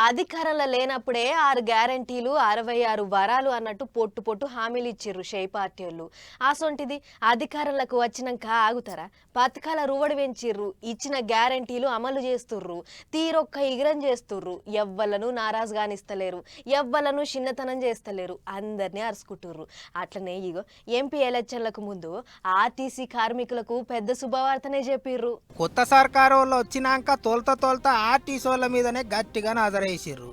అధికారంలో లేనప్పుడే 6 గ్యారంటీలు 66 వరాలు అన్నట్టు పొట్టు పొట్టు హామీలు ఇచ్చిర్రు షై పార్టీలు. అసొంటిది అధికారంలోకి వచ్చినాక ఆగుతారా? పథకాల రువడి పెంచిర్రు, ఇచ్చిన గ్యారంటీలు అమలు చేస్తుర్రు, తీరొక్క ఇగరం చేస్తుర్రు. ఎవ్వలను నారాజు గానిస్తలేరు, ఎవ్వలను చిన్నతనం చేస్తలేరు, అందరినీ అరుచుకుంటుర్రు. అట్లనే ఇగో ఎంపీ ఎలక్షన్లకు ముందు ఆర్టీసీ కార్మికులకు పెద్ద శుభవార్తనే చెప్పిర్రు. కొత్త సర్కారు వాళ్ళు వచ్చినాక తోల్తా ఆర్టీసీ వాళ్ళ మీదనే గట్టిగా నజరేసిర్రు.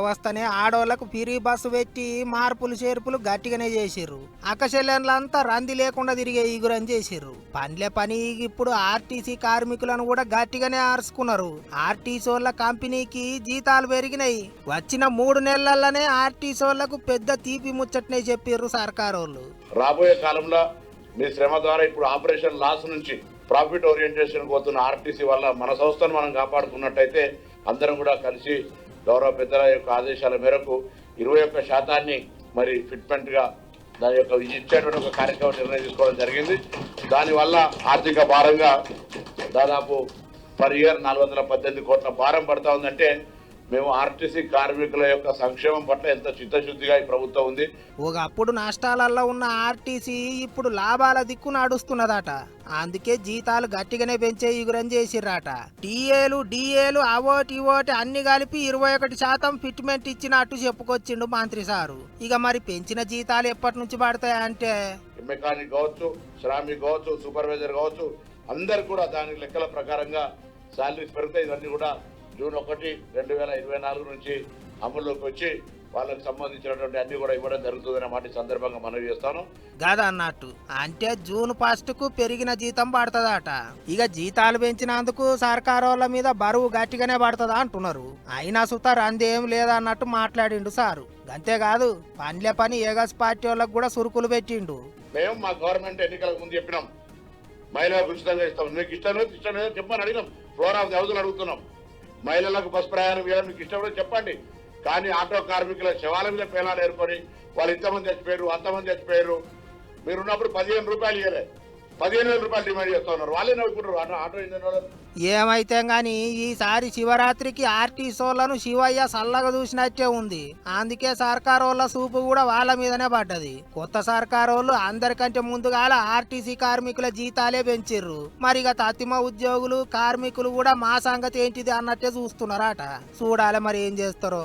వస్తనే ఆడోళ్లకు ఫ్రీ బస్సు పెట్టి మార్పులు చేర్పులు గట్టిగానే చేసిర్రు. అకశల్యంలంతా రంది లేకుండా తిరిగే ఈగురని చేసిర్రు. పనిలే పని ఇప్పుడు ఆర్టీసీ కార్మికులను కూడా గట్టిగానే ఆర్చుకున్నారు. ఆర్టీసీ వాళ్ళ కంపెనీకి జీతాలు పెరిగినాయి. వచ్చిన 3 నెలల్లోనే ఆర్టీసీ వాళ్ళకు పెద్ద తీపి ముచ్చటనే చెప్పిర్రు సర్కారు వాళ్ళు. రాబోయే కాలంలో మీ శ్రమ ద్వారా ఇప్పుడు ఆపరేషన్ లాస్ నుంచి ప్రాఫిట్ ఓరియంటేషన్ పోతున్న ఆర్టీసీ వల్ల మన సంస్థను మనం కాపాడుకున్నట్టయితే అందరం కూడా కలిసి గౌరవ పెద్దల యొక్క ఆదేశాల మేరకు 21% మరి ఫిట్మెంట్ గా దాని యొక్క ఇచ్చేటువంటి ఒక కార్యక్రమం నిర్ణయం తీసుకోవడం జరిగింది. దానివల్ల ఆర్థిక భారంగా దాదాపు పర్ ఇయర్ 418 కోట్ల భారం పడతా ఉందంటే మేము ఆర్టీసీ కార్మికుల యొక్క సంక్షేమం పట్ల ఎంత చిత్తశుద్ధిగా ఈ ప్రభుత్వం ఉంది. ఒకప్పుడు నష్టాలలో ఉన్న ఆర్టీసీ ఇప్పుడు లాభాల దిక్కు నడుస్తున్నదట. అందుకే జీతాలు గట్టిగానే పెంచే ఇగురం చేసిర్రాట. టీఏలు డిఏలు అవోటి ఇవోటి అన్ని కలిపి 21% ఫిట్మెంట్ ఇచ్చినట్టు చెప్పుకొచ్చిండు మంత్రి సారు. ఇక మరి పెంచిన జీతాలు ఎప్పటి నుంచి పడతాయంటే మెకానిక్ కావచ్చు, శ్రామిక్ కావచ్చు, సూపర్వైజర్ కావచ్చు, అందరు కూడా దాని లెక్కల ప్రకారంగా శాలరీస్ పెరుగుతాయి. ఇవన్నీ కూడా జూన్ 1, 2024 నుంచి అమల్లోకి వచ్చి వాళ్ళకి సంబంధించినటువంటి అన్ని కూడా ఇవ్వడం జరుగుతుందనే మాట సందర్భంగా మనవి చేస్తాను. గదా అన్నట్టు అంటే జూన్ 1కు పెరిగిన జీతం పడుతుందట. ఇక జీతాలు పెంచినందుకు సర్కారు వాళ్ళ మీద బరువు గట్టిగానే పడుతుందా అంటున్నారు. అయినా సుతారు అందేం లేదన్నట్టు మాట్లాడిండు సారు. అంతేకాదు పనిలే పని ఏగస్ పార్టీ వాళ్ళకు కూడా సురుకులు పెట్టిండు. మేము మా గవర్నమెంట్ ఎన్నికలకు ముందు చెప్పినాం, మహిళలకు ఉచితంగా ఇస్తాం. మీకు ఇష్టం లేదు చెప్పని అడిగినాం. ఫ్లోర్ ఆఫ్ ది హౌస్ అడుగుతున్నాం. మహిళలకు బస్ ప్రయాణం ఇవ్వడం మీకు ఇష్టం లేదు చెప్పండి. కానీ ఆటో కార్మికుల శవాల మీద పేలాలు ఏర్పడి వాళ్ళు ఇంతమంది చచ్చిపోయారు, అంతమంది చచ్చిపోయారు. మీరున్నప్పుడు 15 రూపాయలు ఇవ్వలే, 15,000 రూపాయలు డిమాండ్ చేస్తా ఉన్నారు. వాళ్ళే నవ్వుకుంటారు ఆటో ఇంజన్. ఏమైతే గాని ఈసారి శివరాత్రికి ఆర్టీసీ వాళ్ళను శివయ్య సల్లగా చూసినట్టే ఉంది. అందుకే సర్కారు వాళ్ళ సూపు కూడా వాళ్ళ మీదనే పడ్డది. కొత్త సర్కారు వాళ్ళు అందరికంటే ముందుగాల ఆర్టీసీ కార్మికుల జీతాలే పెంచిర్రు. మరిగా తత్తిమ ఉద్యోగులు కార్మికులు కూడా మా సంగతి ఏంటిది అన్నట్టే చూస్తున్నారట. చూడాలి మరి ఏం చేస్తారో.